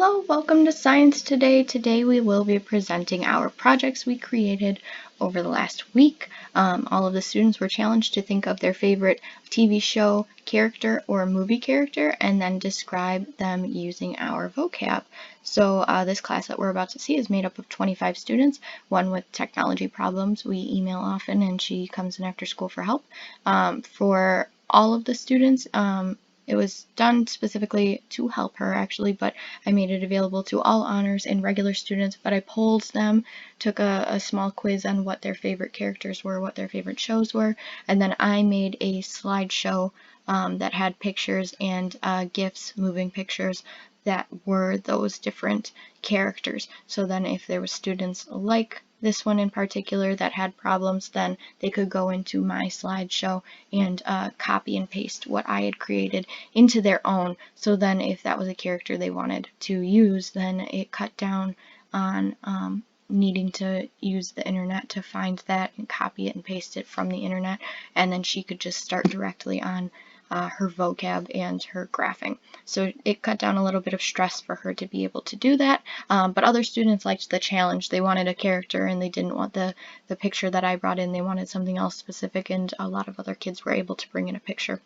Hello, welcome to Science Today. Today we will be presenting our projects we created over the last week. All of the students were challenged to think of their favorite TV show character or movie character and then describe them using our vocab. So this class that we're about to see is made up of 25 students, one with technology problems. We email often and she comes in after school for help. For all of the students, it was done specifically to help her actually, but I made it available to all honors and regular students, but I polled them, took a small quiz on what their favorite characters were, what their favorite shows were, and then I made a slideshow that had pictures and GIFs, moving pictures, that were those different characters. So then if there were students like this one in particular that had problems, then they could go into my slideshow and copy and paste what I had created into their own. So then if that was a character they wanted to use, then it cut down on needing to use the internet to find that and copy it and paste it from the internet, and then she could just start directly on her vocab and her graphing. So it cut down a little bit of stress for her to be able to do that, but other students liked the challenge. They wanted a character and they didn't want the picture that I brought in. They wanted something else specific, and a lot of other kids were able to bring in a picture.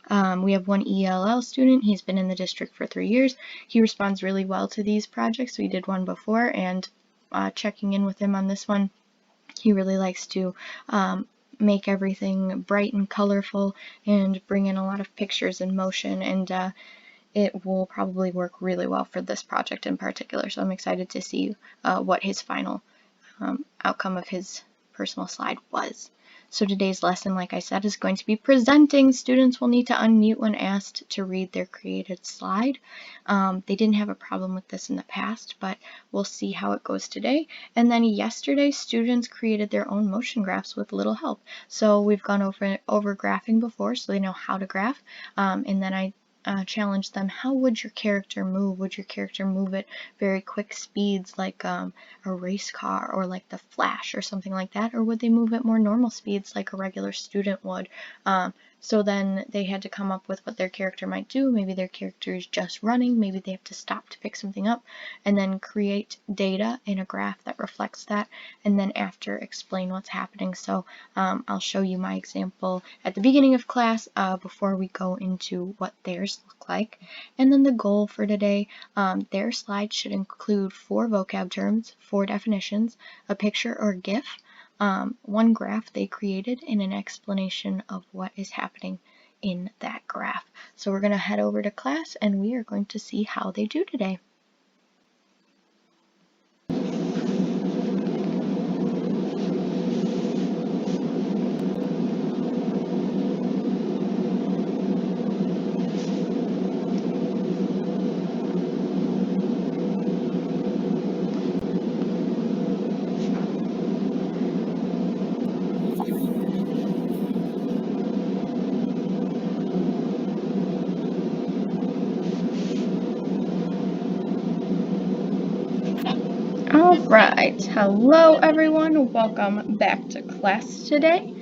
We have one ELL student. He's been in the district for 3 years. He responds really well to these projects. We did one before, and checking in with him on this one, he really likes to make everything bright and colorful and bring in a lot of pictures and motion, and it will probably work really well for this project in particular. So I'm excited to see what his final outcome of his personal slide was. So today's lesson, like I said, is going to be presenting. Students will need to unmute when asked to read their created slide. They didn't have a problem with this in the past, but we'll see how it goes today. And then yesterday, students created their own motion graphs with little help. So we've gone over graphing before, so they know how to graph. And then I challenge them, how would your character move? Would your character move at very quick speeds like a race car or like the Flash or something like that? Or would they move at more normal speeds like a regular student would? So then they had to come up with what their character might do. Maybe their character is just running. Maybe they have to stop to pick something up, and then create data in a graph that reflects that, and then after explain what's happening. So I'll show you my example at the beginning of class before we go into what theirs look like. And then the goal for today, their slide should include 4 vocab terms, 4 definitions, a picture or GIF, one graph they created, and an explanation of what is happening in that graph. So we're going to head over to class and we are going to see how they do today. Alright, hello everyone, welcome back to class today.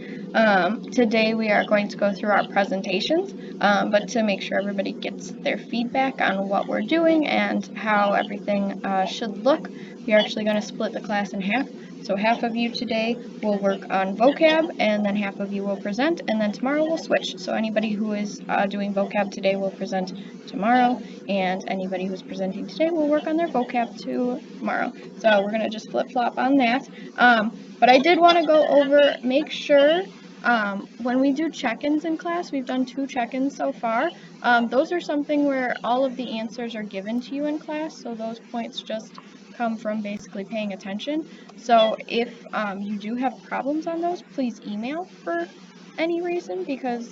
Today we are going to go through our presentations, but to make sure everybody gets their feedback on what we're doing and how everything should look, we are actually going to split the class in half. So half of you today will work on vocab, and then half of you will present, and then tomorrow we'll switch. So anybody who is doing vocab today will present tomorrow, and anybody who's presenting today will work on their vocab tomorrow. So we're going to just flip-flop on that. But I did want to go over, make sure when we do check-ins in class, we've done 2 check-ins so far. Those are something where all of the answers are given to you in class, so those points just come from basically paying attention. So if you do have problems on those, please email for any reason, because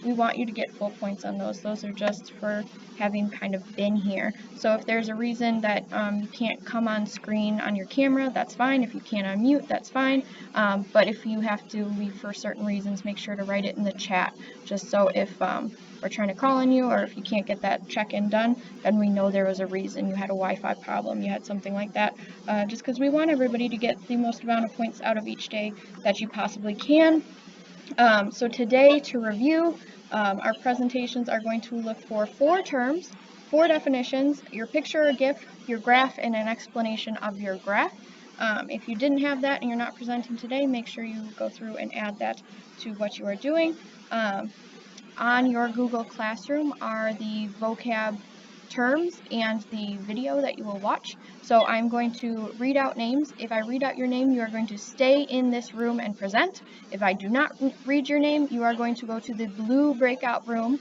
we want you to get full points on those. Those are just for having kind of been here. So if there's a reason that you can't come on screen on your camera, that's fine. If you can't unmute, that's fine. But if you have to leave for certain reasons, make sure to write it in the chat, just so if we're trying to call on you, or if you can't get that check-in done, then we know there was a reason. You had a Wi-Fi problem, you had something like that, just because we want everybody to get the most amount of points out of each day that you possibly can. So today, to review, Our presentations are going to look for 4 terms, 4 definitions, your picture or GIF, your graph, and an explanation of your graph. If you didn't have that and you're not presenting today, make sure you go through and add that to what you are doing. On your Google Classroom are the vocab terms and the video that you will watch. So I'm going to read out names. If I read out your name, you are going to stay in this room and present. If I do not read your name, you are going to go to the blue breakout room.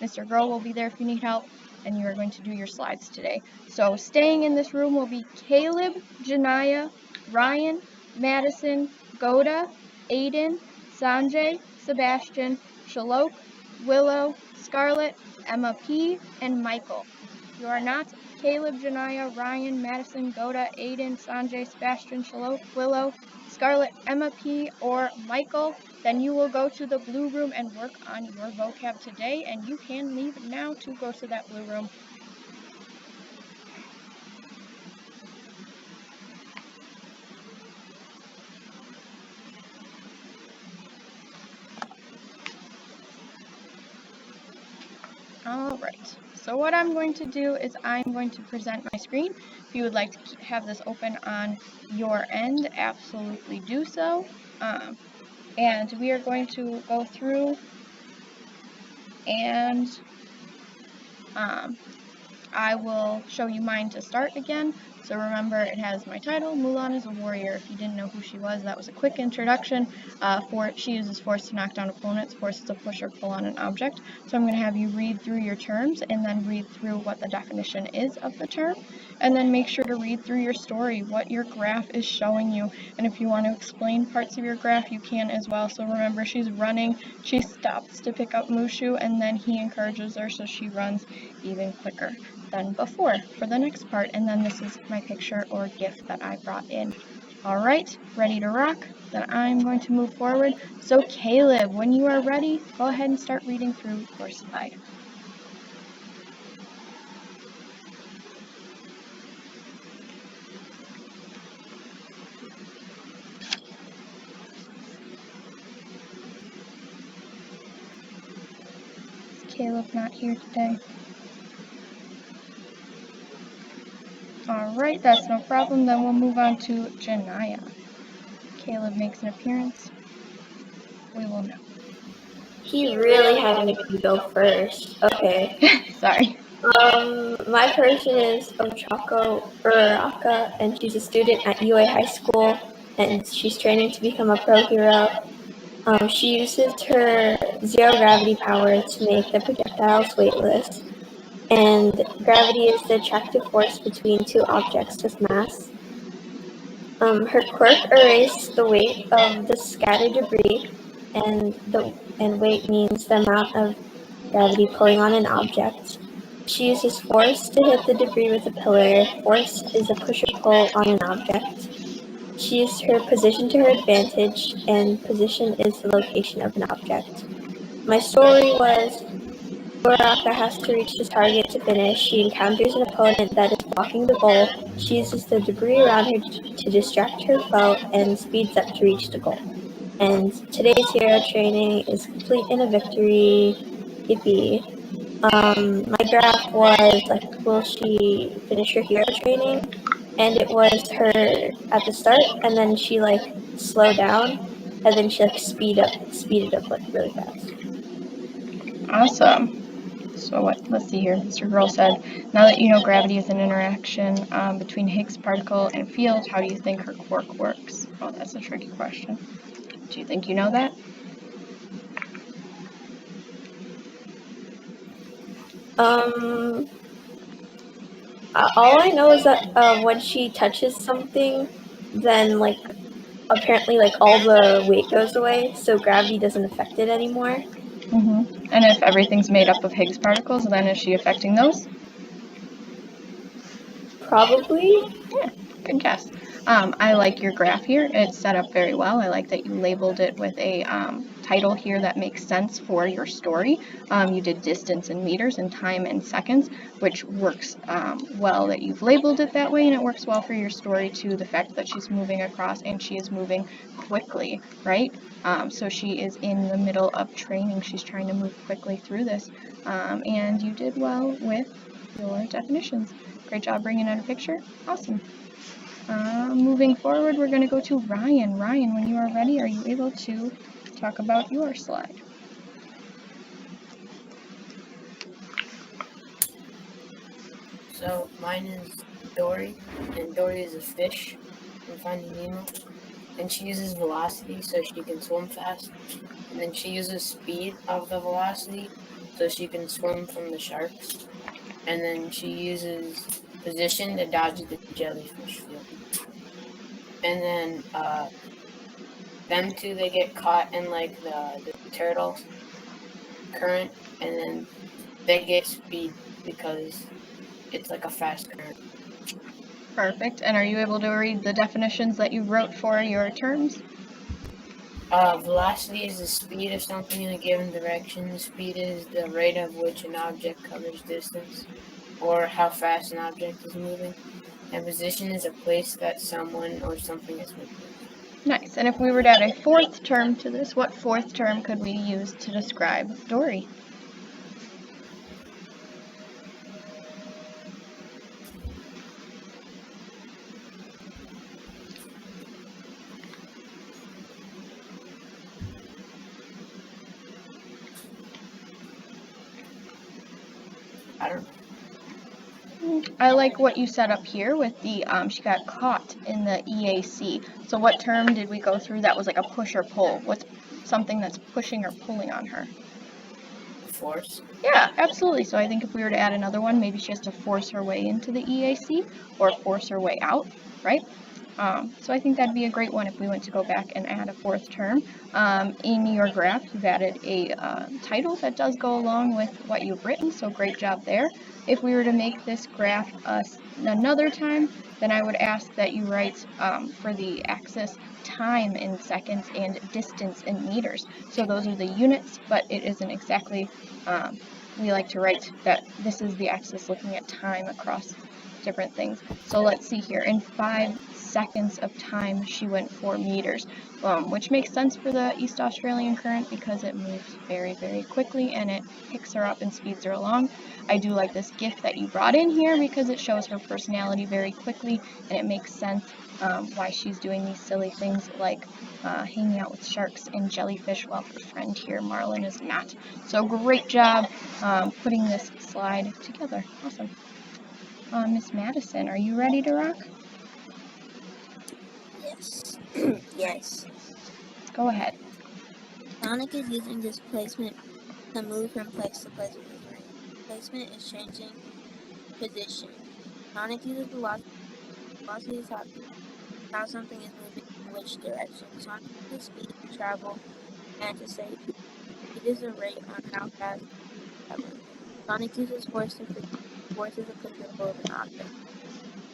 Mr. Girl will be there if you need help, and you are going to do your slides today. So staying in this room will be Caleb, Janaya, Ryan, Madison, Goda, Aiden, Sanjay, Sebastian, Shalok, Willow, Scarlett, Emma P., and Michael. If you are not Caleb, Janaya, Ryan, Madison, Goda, Aiden, Sanjay, Sebastian, Shalok, Willow, Scarlett, Emma P., or Michael, then you will go to the blue room and work on your vocab today, and you can leave now to go to that blue room. Alright, so what I'm going to do is I'm going to present my screen. If you would like to have this open on your end, absolutely do so. And we are going to go through and I will show you mine to start again. So remember, it has my title, Mulan is a warrior. If you didn't know who she was, that was a quick introduction. She uses force to knock down opponents, force to push or pull on an object. So I'm going to have you read through your terms and then read through what the definition is of the term. And then make sure to read through your story, what your graph is showing you. And if you want to explain parts of your graph, you can as well. So remember, she's running, she stops to pick up Mushu, and then he encourages her, so she runs even quicker than before for the next part. And then this is my picture or GIF that I brought in. Alright, ready to rock? Then I'm going to move forward. So Caleb, when you are ready, go ahead and start reading through your slide. Is Caleb not here today? Alright, that's no problem. Then we'll move on to Janaya. Caleb makes an appearance. We will know. He really had to go first. Okay. Sorry. My person is Ochako Uraraka, and she's a student at UA High School, and she's training to become a pro hero. She uses her zero gravity power to make the projectiles weightless, and gravity is the attractive force between two objects with mass. Her quirk erases the weight of the scattered debris, and weight means the amount of gravity pulling on an object. She uses force to hit the debris with a pillar. Force is a push or pull on an object. She uses her position to her advantage, and position is the location of an object. My story was, Uraraka has to reach the target to finish. She encounters an opponent that is blocking the goal. She uses the debris around her to distract her foe and speeds up to reach the goal. And today's hero training is complete in a victory. Yippee. My graph was like, will she finish her hero training? And it was her at the start, and then she like slowed down, and then she like speeded up like really fast. Awesome. So let's see here. Mr. Girl said, now that you know gravity is an interaction between Higgs particle and field, how do you think her quirk works? Oh, that's a tricky question. Do you think you know that? All I know is that when she touches something, then like apparently like all the weight goes away, so gravity doesn't affect it anymore. And if everything's made up of Higgs particles, then is she affecting those? Probably. Yeah, good guess. I like your graph here. It's set up very well. I like that you labeled it with a title here that makes sense for your story. You did distance in meters and time in seconds, which works well that you've labeled it that way, and it works well for your story too, the fact that she's moving across and she is moving quickly, right? So she is in the middle of training. She's trying to move quickly through this, and you did well with your definitions. Great job bringing out a picture. Awesome. Moving forward, we're going to go to Ryan. Ryan, when you are ready, are you able to talk about your slide? So mine is Dory, and Dory is a fish from Finding Nemo, and she uses velocity so she can swim fast, and then she uses speed of the velocity so she can swim from the sharks, and then she uses position to dodge the jellyfish field. And then them two, they get caught in like the turtle current, and then they get speed because it's like a fast current. Perfect. And are you able to read the definitions that you wrote for your terms? Velocity is the speed of something in a given direction. Speed is the rate of which an object covers distance, or how fast an object is moving. And position is a place that someone or something is moving. Nice. And if we were to add a fourth term to this, what fourth term could we use to describe Dory? I don't know. I like what you set up here with the, she got caught in the EAC. So what term did we go through that was like a push or pull? What's something that's pushing or pulling on her? Force. Yeah, absolutely. So I think if we were to add another one, maybe she has to force her way into the EAC or force her way out, right? So I think that'd be a great one if we went to go back and add a fourth term. In your graph, you've added a title that does go along with what you've written, so great job there. If we were to make this graph another time, then I would ask that you write for the axis time in seconds and distance in meters. So those are the units, but it isn't exactly, we like to write that this is the axis looking at time across different things. So let's see here. In 5 seconds of time, she went 4 meters, which makes sense for the East Australian current because it moves very, very quickly and it picks her up and speeds her along. I do like this GIF that you brought in here because it shows her personality very quickly and it makes sense why she's doing these silly things like hanging out with sharks and jellyfish while her friend here, Marlin, is not. So great job putting this slide together. Awesome. Miss Madison, are you ready to rock? Yes. Yes. Go ahead. Sonic is using displacement to move from place to place with his ring. Displacement is changing position. Sonic uses velocity. Velocity is how something is moving in which direction. Sonic uses speed to travel and to save people. Speed is a rate on how fast you travel. Sonic uses force to force is applicable of an object.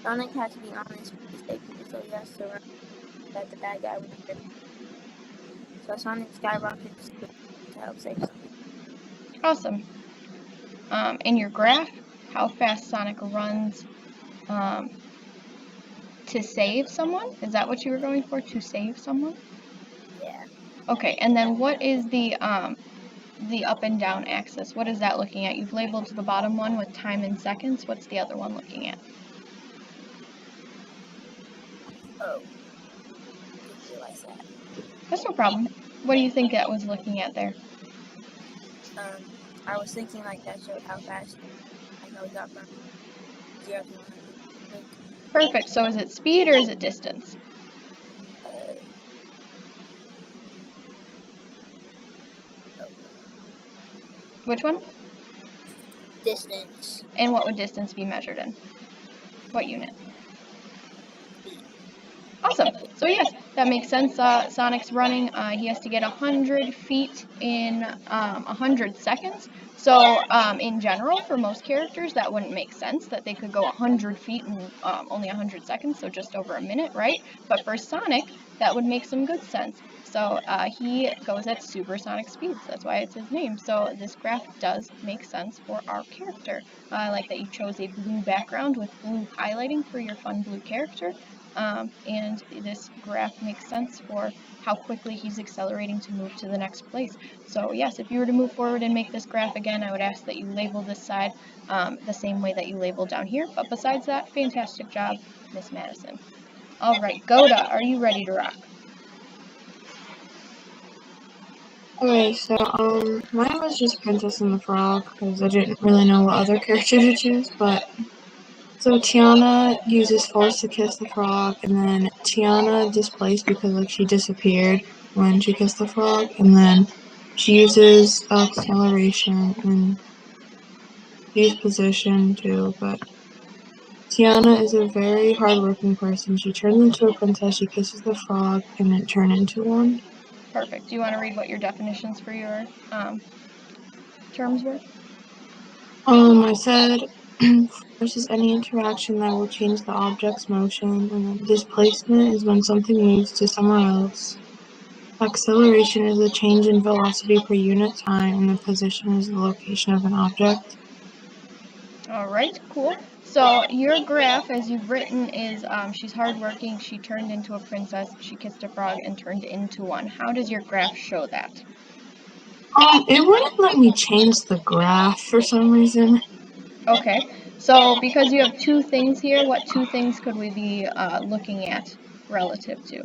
Sonic has to be honest with to save people, so he has to run at the bad guy with a grip. So Sonic skyrockets to help save something. Awesome. In your graph, how fast Sonic runs to save someone? Is that what you were going for? To save someone? Yeah. Okay, and then what is the up and down axis? What is that looking at? You've labeled the bottom one with time in seconds. What's the other one looking at? Oh. Didn't realize that. That's no problem. What do you think that was looking at there? I was thinking like that showed how fast I know we got from 0 to 100. Perfect. So is it speed or is it distance? Which one? Distance. And what would distance be measured in? What unit? Awesome. So yes, That makes sense. Sonic's running. He has to get 100 feet in 100 seconds. So, in general, for most characters, that wouldn't make sense that they could go 100 feet in only 100 seconds, so just over a minute, right? But for Sonic, that would make some good sense. So, he goes at supersonic speeds. That's why it's his name. So, this graph does make sense for our character. I like that you chose a blue background with blue highlighting for your fun blue character. And this graph makes sense for how quickly he's accelerating to move to the next place. So yes, if you were to move forward and make this graph again, I would ask that you label this side the same way that you labeled down here. But besides that, fantastic job, Miss Madison. All right, Goda, are you ready to rock? Okay, so mine was just Princess and the Frog because I didn't really know what other character to choose. But so Tiana uses Force to kiss the frog, and then Tiana displaced because like she disappeared when she kissed the frog, and then she uses acceleration and she's position too. But Tiana is a very hardworking person. She turns into a princess, she kisses the frog, and then turn into one. Perfect. Do you want to read what your definitions for your terms were? I said force is any interaction that will change the object's motion, and then displacement is when something moves to somewhere else. Acceleration is a change in velocity per unit time, and the position is the location of an object. All right, cool. So your graph, as you've written, is she's hardworking, she turned into a princess, she kissed a frog, and turned into one. How does your graph show that? It wouldn't let me change the graph for some reason. Okay, so because you have two things here, what two things could we be looking at relative to?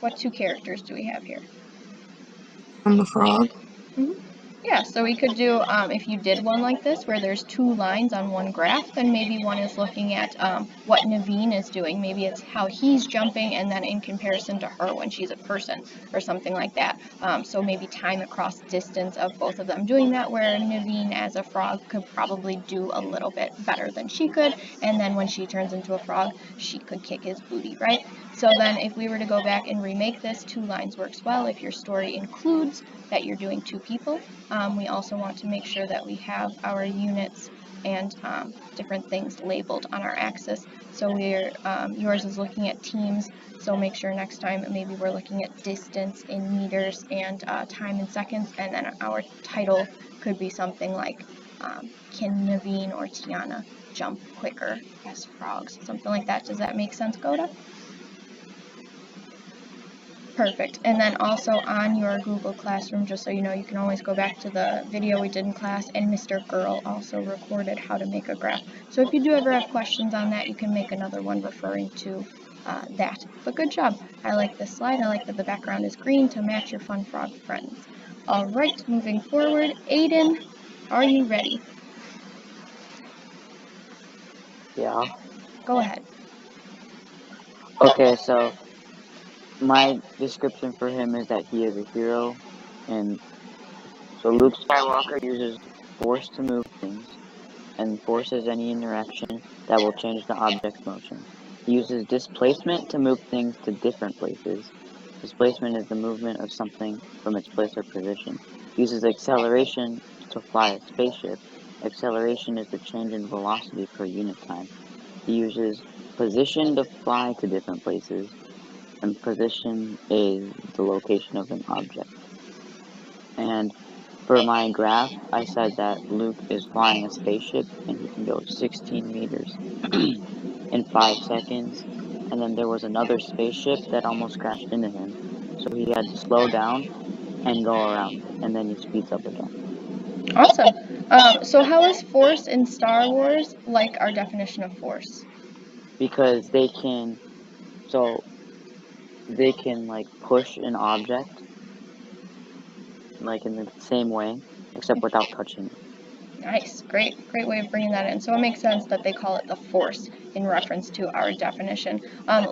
What two characters do we have here? And the frog. Yeah, so we could do, if you did one like this, where there's two lines on one graph, then maybe one is looking at what Naveen is doing. Maybe it's how he's jumping, and then in comparison to her when she's a person, or something like that. So maybe time across distance of both of them doing that, where Naveen as a frog could probably do a little bit better than she could, and then when she turns into a frog, she could kick his booty, right? So then if we were to go back and remake this, two lines works well. If your story includes that you're doing two people, we also want to make sure that we have our units and different things labeled on our axis. So we're yours is looking at teams, so make sure next time maybe we're looking at distance in meters and time in seconds, and then our title could be something like can Naveen or Tiana jump quicker as frogs? Something like that. Does that make sense, Goda? Perfect. And then also on your Google Classroom, just so you know, you can always go back to the video we did in class, and Mr. Girl also recorded how to make a graph. So if you do ever have questions on that, you can make another one referring to that. But good job. I like this slide. I like that the background is green to match your fun frog friends. All right, moving forward. Aiden, are you ready? Yeah. Go ahead. Okay, so my description for him is that he is a hero, and so Luke Skywalker uses force to move things, and force is any interaction that will change the object's motion. He uses displacement to move things to different places. Displacement is the movement of something from its place or position. He uses acceleration to fly a spaceship. Acceleration is the change in velocity per unit time. He uses position to fly to different places, and position is the location of an object. And for my graph, I said that Luke is flying a spaceship and he can go 16 meters in 5 seconds. And then there was another spaceship that almost crashed into him. So he had to slow down and go around it. And then he speeds up again. Awesome. So how is force in Star Wars like our definition of force? Because they can, like push an object like in the same way, except without touching it. Nice, great way of bringing that in. So it makes sense that they call it the force in reference to our definition.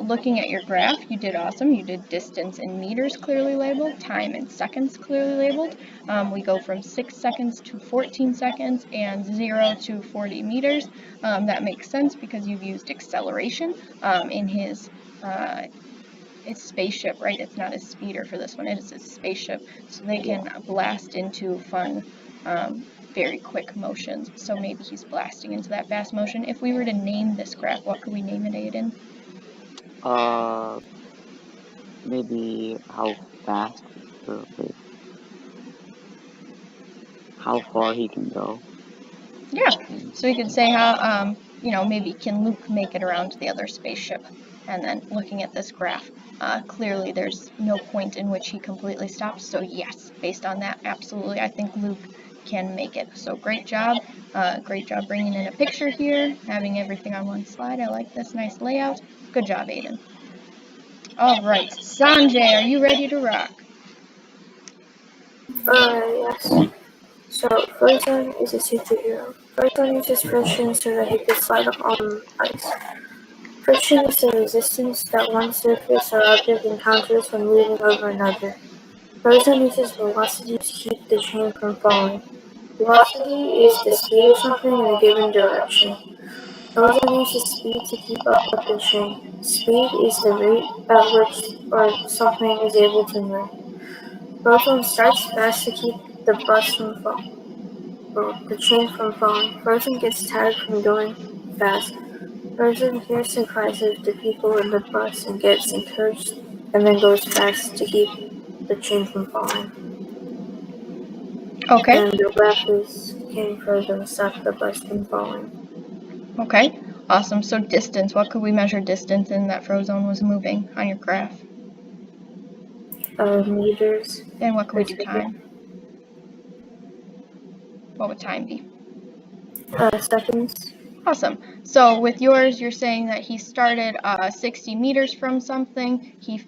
Looking at your graph, you did awesome. You did distance in meters clearly labeled, time in seconds clearly labeled. We go from 6 seconds to 14 seconds and 0 to 40 meters. That makes sense because you've used acceleration in his it's spaceship, right? It's not a speeder for this one. It is a spaceship, so they can blast into fun, very quick motions. So maybe he's blasting into that fast motion. If we were to name this graph, what could we name it, Aiden? Maybe how fast or wait, how far he can go. Yeah. So we could say how, maybe can Luke make it around to the other spaceship? And then looking at this graph, clearly there's no point in which he completely stops. So yes, based on that, absolutely, I think Luke can make it. So great job. Great job bringing in a picture here, having everything on one slide. I like this nice layout. Good job, Aiden. All right, Sanjay, are you ready to rock? Yes. So, Frozen is a superhero. Frozen uses friction so that he can slide on ice. Friction is the resistance that one surface or object encounters when moving over another. Frozen uses velocity to keep the chain from falling. Velocity is the speed of something in a given direction. Frozen uses speed to keep up with the chain. Speed is the rate at which something is able to move. Frozen starts fast to keep the the chain from falling. Frozen gets tired from going fast. Frozen hears the cries of the people in the bus and gets encouraged and then goes fast to keep the chain from falling. Okay. And the graph is King Frozen stop the bus from falling. Okay. Awesome. So distance, what could we measure distance in that Frozone was moving on your graph? Meters. And what could we do time? What would time be? Seconds. Awesome. So with yours, you're saying that he started 60 meters from something. He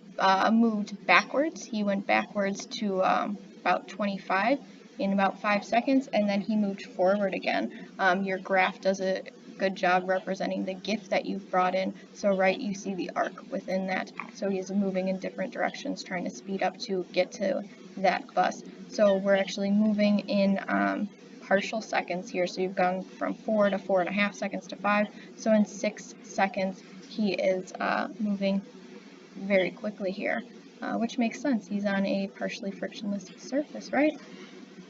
moved backwards. He went backwards to about 25 in about 5 seconds, and then he moved forward again. Your graph does a good job representing the gift that you've brought in. So right, you see the arc within that. So he's moving in different directions, trying to speed up to get to that bus. So we're actually moving in partial seconds here. So you've gone from 4 to 4.5 seconds to 5. So in 6 seconds, he is moving very quickly here, which makes sense. He's on a partially frictionless surface, right?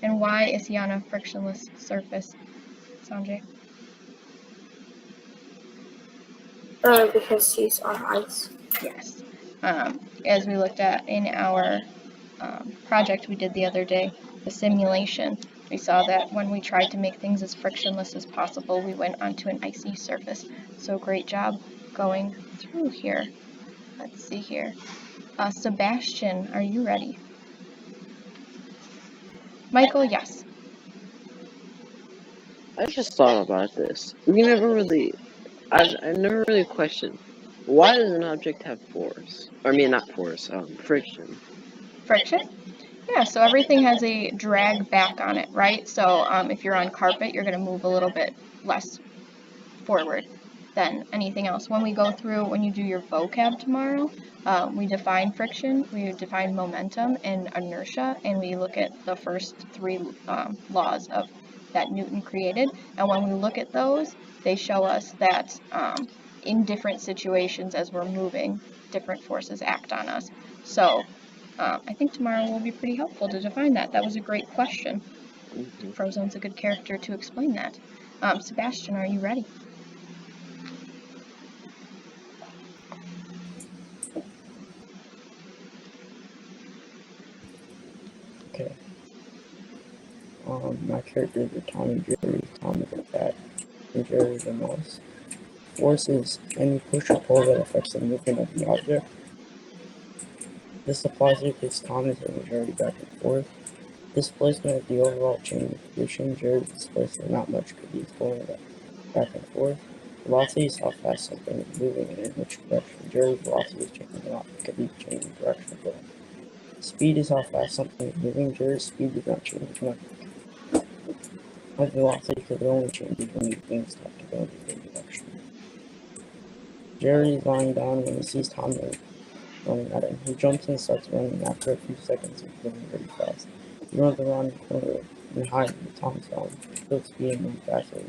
And why is he on a frictionless surface, Sanjay? Because he's on ice. Yes. As we looked at in our project we did the other day, the simulation, we saw that when we tried to make things as frictionless as possible, we went onto an icy surface. So great job going through here. Let's see here. Sebastian, are you ready? Michael, yes. I just thought about this. I never really questioned, why does an object have force? I mean, not force, friction. Friction? Yeah, so everything has a drag back on it, right? So if you're on carpet, you're going to move a little bit less forward than anything else. When we go through, when you do your vocab tomorrow, we define friction, we define momentum and inertia, and we look at the first 3 laws of that Newton created. And when we look at those, they show us that in different situations as we're moving, different forces act on us. So I think tomorrow will be pretty helpful to define that. That was a great question. Mm-hmm. Frozone's a good character to explain that. Sebastian, are you ready? Okay. My characters are Tom and Jerry. Tom is a cat, and Jerry is a mouse. Force is any push or pull that affects the movement of the object. This applies if it's Tom is moving Jerry back and forth. Displacement of the overall chain of position. Jerry's displacement not much because he's going back and forth. Velocity is how fast something is moving and in which direction. Jerry's velocity is changing a lot because he's changing direction of going. Speed is how fast something is moving. Jerry's speed does not change much. My velocity could only change when the things start to go in the same direction. Jerry is lying down when he sees Tom running at him. He jumps and starts running. After a few seconds, he's going very fast. He runs around the corner and hides with Tom's gone. He builds speed and runs faster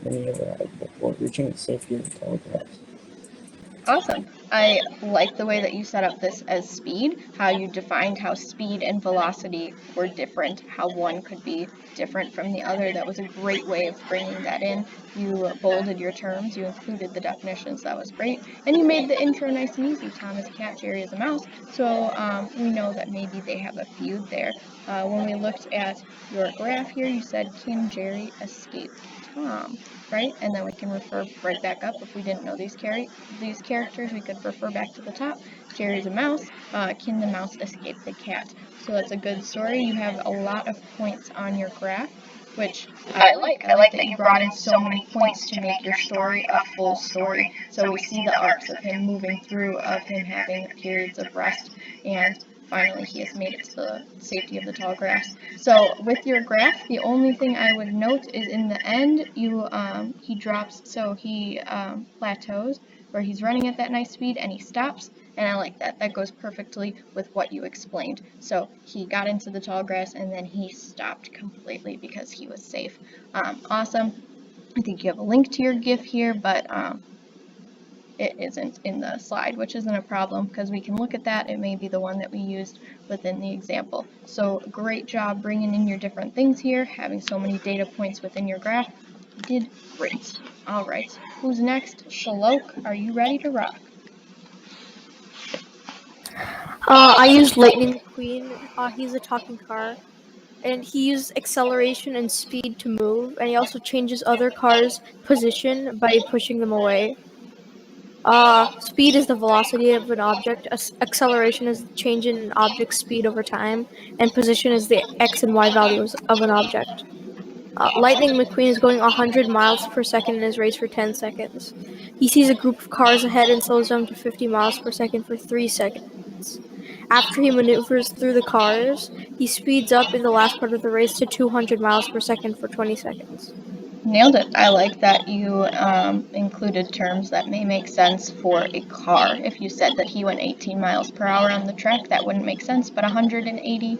than he ever had before, reaching the safety of the tall grass. Awesome. I like the way that you set up this as speed, how you defined how speed and velocity were different, how one could be different from the other. That was a great way of bringing that in. You bolded your terms, you included the definitions, that was great. And you made the intro nice and easy. Tom is a cat, Jerry is a mouse. So we know that maybe they have a feud there. When we looked at your graph here, you said, can Jerry escape Tom? Right? And then we can refer right back up. If we didn't know these characters, we could refer back to the top. Jerry's a mouse. Can the mouse escape the cat? So that's a good story. You have a lot of points on your graph, which I like. I like that you brought in so many points to make your story a full story. So we see the arcs of him moving through, of him having periods of rest, and finally he has made it to the safety of the tall grass. So with your graph, the only thing I would note is in the end, he drops, so he plateaus, where he's running at that nice speed and he stops, and I like that. That goes perfectly with what you explained. So he got into the tall grass and then he stopped completely because he was safe. Awesome. I think you have a link to your GIF here, but it isn't in the slide, which isn't a problem because we can look at that. It may be the one that we used within the example. So great job bringing in your different things here, having so many data points within your graph. You did great. All right, who's next? Shalok, are you ready to rock? I used Lightning McQueen. He's a talking car. And he uses acceleration and speed to move, and he also changes other cars' position by pushing them away. Speed is the velocity of an object, acceleration is the change in an object's speed over time, and position is the x and y values of an object. Lightning McQueen is going 100 miles per second in his race for 10 seconds. He sees a group of cars ahead and slows down to 50 miles per second for 3 seconds. After he maneuvers through the cars, he speeds up in the last part of the race to 200 miles per second for 20 seconds. Nailed it. I like that you included terms that may make sense for a car. If you said that he went 18 miles per hour on the track, that wouldn't make sense, but 180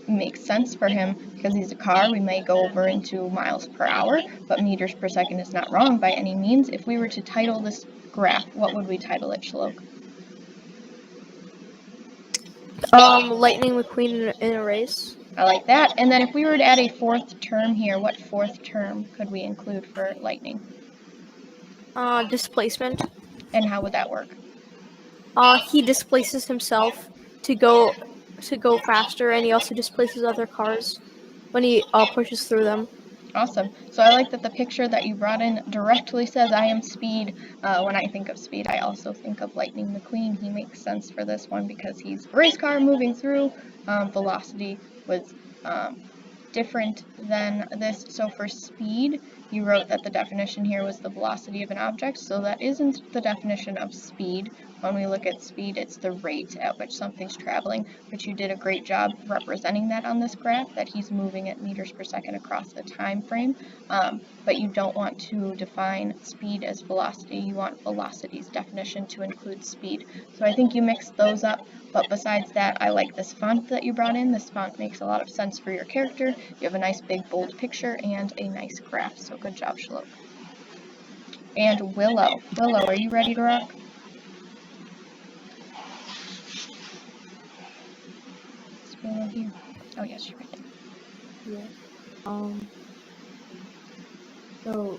makes sense for him because he's a car. We may go over into miles per hour, but meters per second is not wrong by any means. If we were to title this graph, what would we title it, Shalok? Lightning McQueen in a race. I like that. And then if we were to add a fourth term here, what fourth term could we include for lightning? Displacement. And how would that work? He displaces himself to go faster, and he also displaces other cars when he pushes through them. Awesome. So I like that the picture that you brought in directly says I am speed. When I think of speed, I also think of Lightning McQueen. He makes sense for this one because he's a race car moving through. Velocity was different than this. So for speed, you wrote that the definition here was the velocity of an object. So that isn't the definition of speed. When we look at speed, it's the rate at which something's traveling, but you did a great job representing that on this graph, that he's moving at meters per second across a time frame. But you don't want to define speed as velocity. You want velocity's definition to include speed. So I think you mixed those up. But besides that, I like this font that you brought in. This font makes a lot of sense for your character. You have a nice big bold picture and a nice graph. So good job, Shalok. And Willow. Willow, are you ready to rock? Is Willow here? Oh yes, you're right there. Yeah. So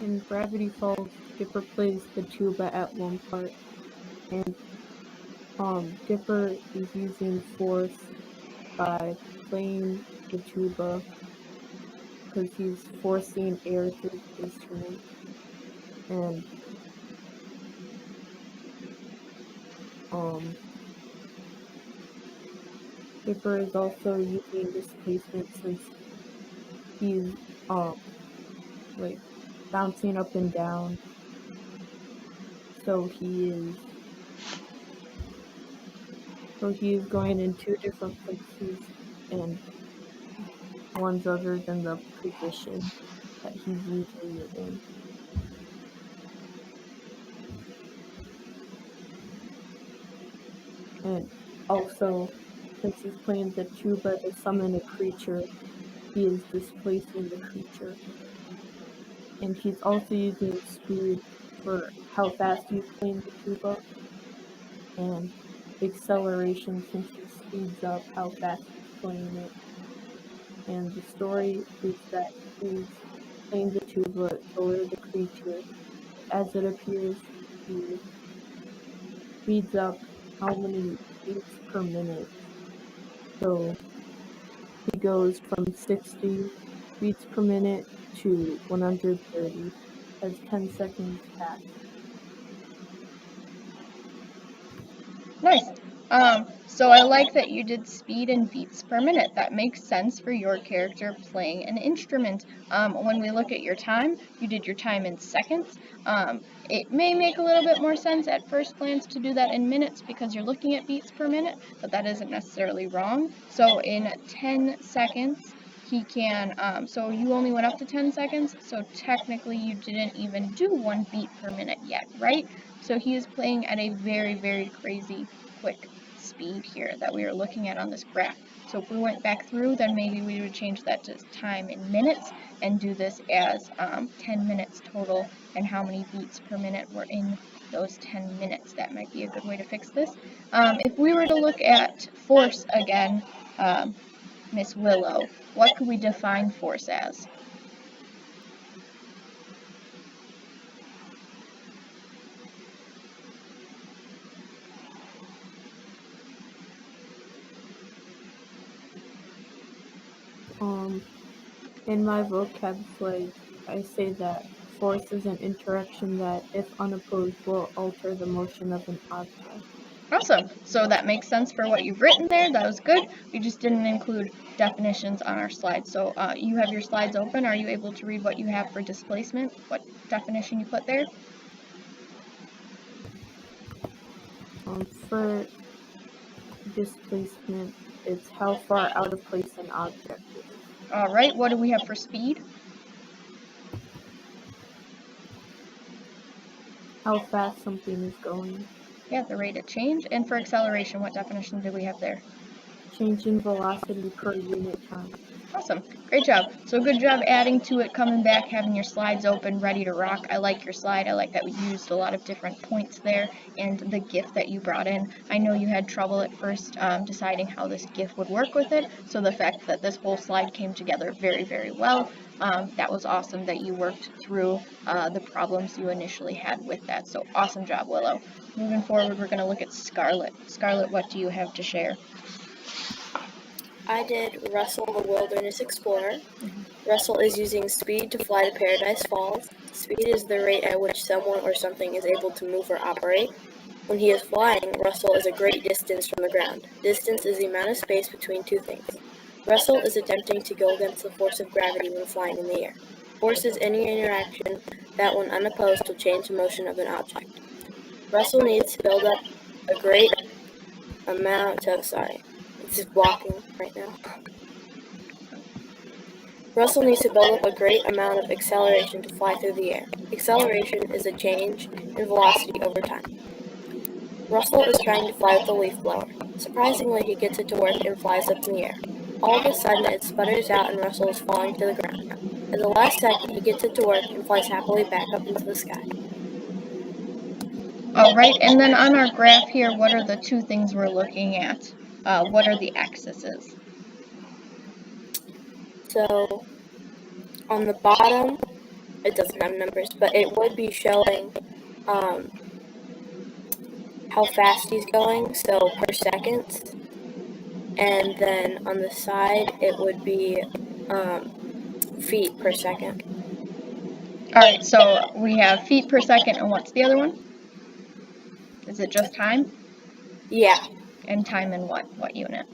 in Gravity Falls, Dipper plays the tuba at one part, and Dipper is using force by playing the tuba because he's forcing air through the instrument, and Dipper is also using displacement since he's like bouncing up and down. So he is going in two different places, and one's other than the position that he's usually in. And also, since he's playing the tuba to summon a creature, he is displacing the creature. And he's also using speed for how fast he's playing the tuba, and acceleration since he speeds up how fast he's playing it. And the story is that he's playing the tuba to lure the creature. As it appears, he speeds up how many beats per minute. So he goes from 60 beats per minute to 130 as 10 seconds pass. Nice. So I like that you did speed and beats per minute. That makes sense for your character playing an instrument. When we look at your time, you did your time in seconds. It may make a little bit more sense at first glance to do that in minutes because you're looking at beats per minute, but that isn't necessarily wrong. So in 10 seconds, he can, so you only went up to 10 seconds, so technically you didn't even do 1 beat per minute yet, right? So he is playing at a very, very crazy quick speed here that we are looking at on this graph. So if we went back through, then maybe we would change that to time in minutes and do this as 10 minutes total and how many beats per minute were in those 10 minutes. That might be a good way to fix this. If we were to look at force again, Miss Willow, what could we define force as? In my vocab slides, I say that force is an interaction that, if unopposed, will alter the motion of an object. Awesome. So that makes sense for what you've written there. That was good. We just didn't include definitions on our slides. So you have your slides open. Are you able to read what you have for displacement? What definition you put there? For displacement, it's how far out of place an object is. All right. What do we have for speed? How fast something is going. Yeah, the rate of change. And for acceleration, what definition do we have there? Change in velocity per unit time. Awesome. Great job. So good job adding to it, coming back, having your slides open, ready to rock. I like your slide. I like that we used a lot of different points there and the GIF that you brought in. I know you had trouble at first deciding how this GIF would work with it. So the fact that this whole slide came together very, very well, that was awesome that you worked through the problems you initially had with that. So awesome job, Willow. Moving forward, we're going to look at Scarlet. Scarlet, what do you have to share? I did Russell the Wilderness Explorer. Russell is using speed to fly to Paradise Falls. Speed is the rate at which someone or something is able to move or operate. When he is flying, Russell is a great distance from the ground. Distance is the amount of space between two things. Russell is attempting to go against the force of gravity when flying in the air. Force is any interaction that, when unopposed, will change the motion of an object. Russell needs to build up a great amount of, it's just walking right now. Russell needs to build up a great amount of acceleration to fly through the air. Acceleration is a change in velocity over time. Russell is trying to fly with a leaf blower. Surprisingly, he gets it to work and flies up in the air. All of a sudden, it sputters out and Russell is falling to the ground. At the last second, he gets it to work and flies happily back up into the sky. All right, and then on our graph here, what are the two things we're looking at? What are the axes? So, on the bottom, it doesn't have numbers, but it would be showing how fast he's going, so per second. And then on the side, it would be feet per second. All right, so we have feet per second, and what's the other one? Is it just time? Yeah. And time in what? What unit?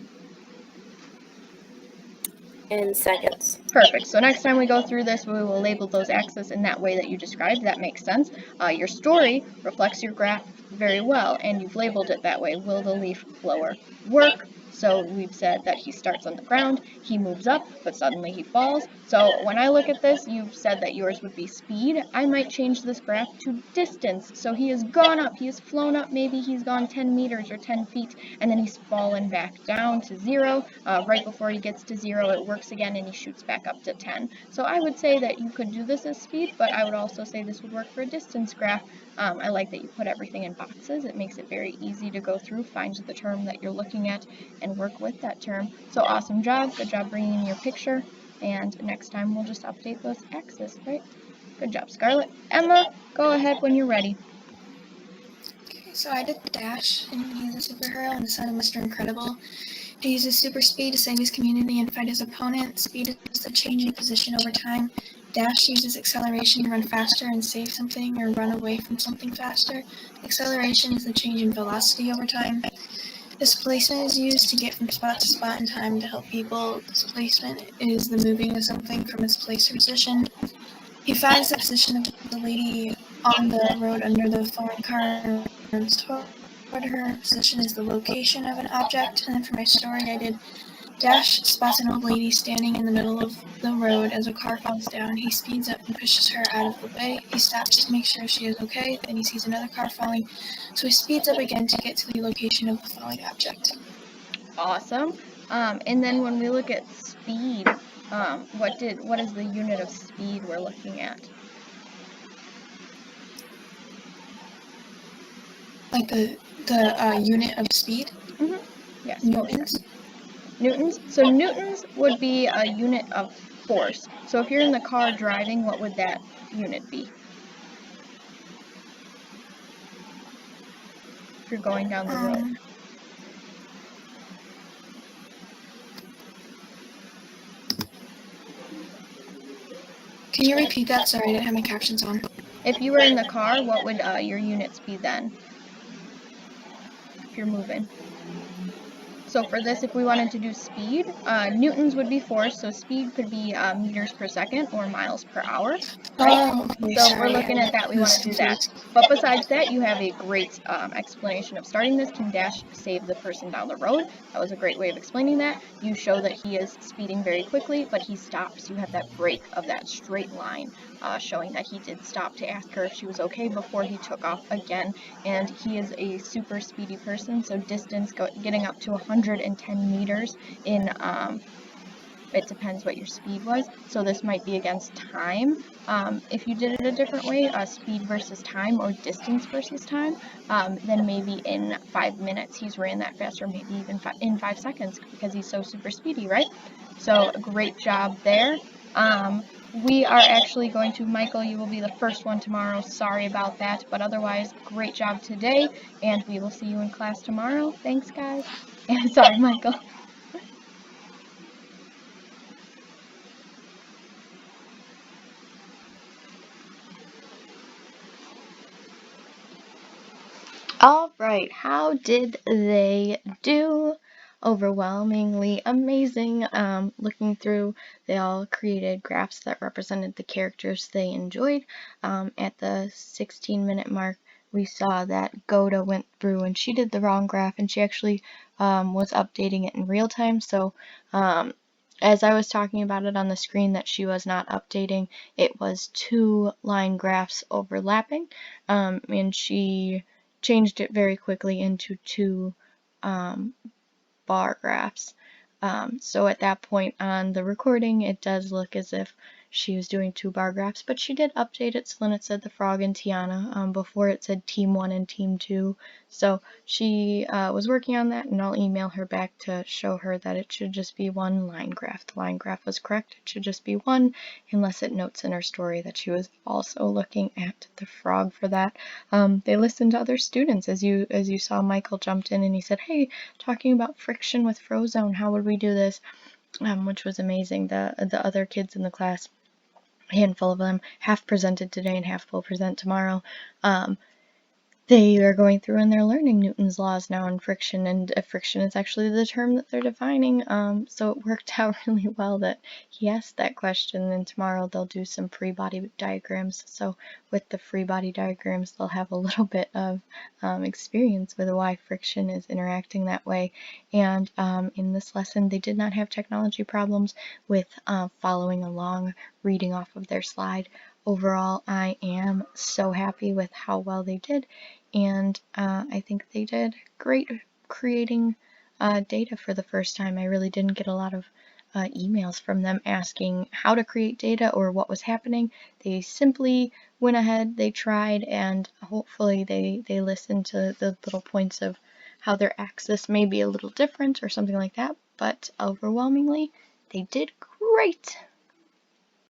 In seconds. Perfect. So next time we go through this, we will label those axes in that way that you described. That makes sense. Your story reflects your graph very well, and you've labeled it that way. Will the leaf blower work? So we've said that he starts on the ground, he moves up, but suddenly he falls. So when I look at this, you've said that yours would be speed. I might change this graph to distance. So he has gone up, he has flown up, maybe he's gone 10 meters or 10 feet, and then he's fallen back down to 0. Right before he gets to 0, it works again and he shoots back up to 10. So I would say that you could do this as speed, but I would also say this would work for a distance graph. I like that you put everything in boxes. It makes it very easy to go through, find the term that you're looking at, and work with that term. So awesome job. Good job bringing in your picture. And next time we'll just update those axes, right? Good job, Scarlett. Emma, go ahead when you're ready. Okay, so I did Dash, and he's a superhero and the son of Mr. Incredible. He uses super speed to save his community and fight his opponent. Speed is the changing position over time. Dash uses acceleration to run faster and save something or run away from something faster. Acceleration is the change in velocity over time. Displacement is used to get from spot to spot in time to help people. Displacement is the moving of something from its place or position. He finds the position of the lady on the road under the falling car and runs toward her. Position is the location of an object. And then for my story, I did Dash spots an old lady standing in the middle of the road as a car falls down. He speeds up and pushes her out of the way. He stops to make sure she is okay. Then he sees another car falling, so he speeds up again to get to the location of the falling object. Awesome. And then when we look at speed, what is the unit of speed we're looking at? Like the unit of speed? Yes. Newtons? Newtons. So newtons would be a unit of force. So if you're in the car driving, what would that unit be? If you're going down the road. Can you repeat that? Sorry, I didn't have my captions on. If you were in the car, what would your units be then? If you're moving. So for this, if we wanted to do speed, newtons would be force, so speed could be meters per second or miles per hour, right? Okay, So sorry, if we're looking at that, we want to do that. But besides that, you have a great explanation of starting this. Can Dash save the person down the road? That was a great way of explaining that. You show that he is speeding very quickly, but he stops. You have that break of that straight line, showing that he did stop to ask her if she was okay before he took off again. And he is a super speedy person, so distance getting up to 110 meters in it depends what your speed was. So this might be against time. If you did it a different way, speed versus time or distance versus time, then maybe in 5 minutes he's ran that fast, or maybe even in 5 seconds because he's so super speedy, right? So great job there. We are actually going to, Michael, you will be the first one tomorrow. Sorry about that, but otherwise, great job today, and we will see you in class tomorrow. Thanks, guys. And sorry, Michael. All right, how did they do? Overwhelmingly amazing. Looking through, they all created graphs that represented the characters they enjoyed. At the 16-minute mark, we saw that Goda went through and she did the wrong graph, and she actually was updating it in real time. So as I was talking about it on the screen that she was not updating, it was 2 line graphs overlapping, and she changed it very quickly into 2 bar graphs. So at that point on the recording, it does look as if she was doing 2 bar graphs, but she did update it, so then it said the Frog and Tiana. Before it said Team 1 and Team 2. So she was working on that, and I'll email her back to show her that it should just be 1 line graph. The line graph was correct. It should just be 1, unless it notes in her story that she was also looking at the frog for that. They listened to other students, as you saw. Michael jumped in and he said, "Hey, talking about friction with Frozone, how would we do this?" Which was amazing. The other kids in the class, a handful of them, half presented today and half will present tomorrow. they are going through and they're learning Newton's laws now in friction, and friction is actually the term that they're defining. So it worked out really well that he asked that question, and tomorrow they'll do some free body diagrams. So with the free body diagrams, they'll have a little bit of experience with why friction is interacting that way. And in this lesson, they did not have technology problems with following along, reading off of their slide. Overall, I am so happy with how well they did, and I think they did great creating data for the first time. I really didn't get a lot of emails from them asking how to create data or what was happening. They simply went ahead, they tried, and hopefully they listened to the little points of how their axis may be a little different or something like that, but overwhelmingly, they did great.